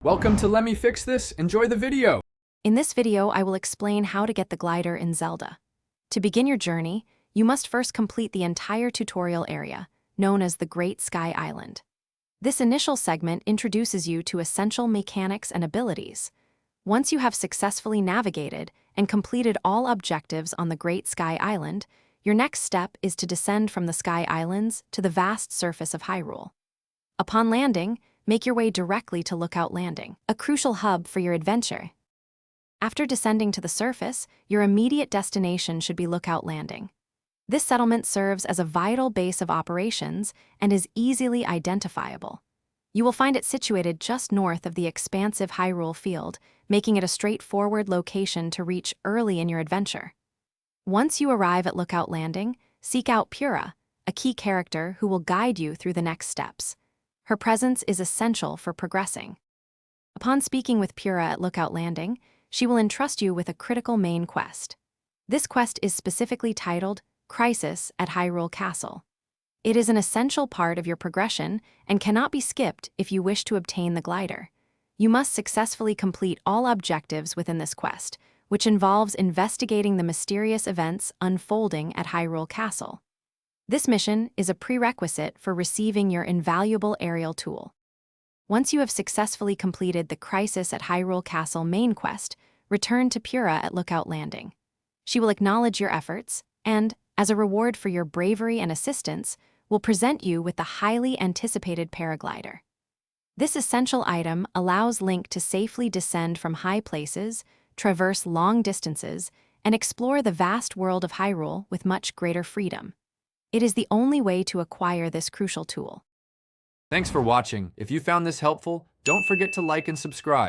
Welcome to Let Me Fix This. Enjoy the video. In this video, I will explain how to get the glider in Zelda. To begin your journey, you must first complete the entire tutorial area, known as the Great Sky Island. This initial segment introduces you to essential mechanics and abilities. Once you have successfully navigated and completed all objectives on the Great Sky Island, your next step is to descend from the Sky Islands to the vast surface of Hyrule. Upon landing, make your way directly to Lookout Landing, a crucial hub for your adventure. After descending to the surface, your immediate destination should be Lookout Landing. This settlement serves as a vital base of operations and is easily identifiable. You will find it situated just north of the expansive Hyrule field, making it a straightforward location to reach early in your adventure. Once you arrive at Lookout Landing, seek out Pura, a key character who will guide you through the next steps. Her presence is essential for progressing. Upon speaking with Pura at Lookout Landing, she will entrust you with a critical main quest. This quest is specifically titled Crisis at Hyrule Castle. It is an essential part of your progression and cannot be skipped if you wish to obtain the glider. You must successfully complete all objectives within this quest, which involves investigating the mysterious events unfolding at Hyrule Castle. This mission is a prerequisite for receiving your invaluable aerial tool. Once you have successfully completed the Crisis at Hyrule Castle main quest, return to Pura at Lookout Landing. She will acknowledge your efforts and, as a reward for your bravery and assistance, will present you with the highly anticipated paraglider. This essential item allows Link to safely descend from high places, traverse long distances, and explore the vast world of Hyrule with much greater freedom. It is the only way to acquire this crucial tool. Thanks for watching. If you found this helpful, don't forget to like and subscribe.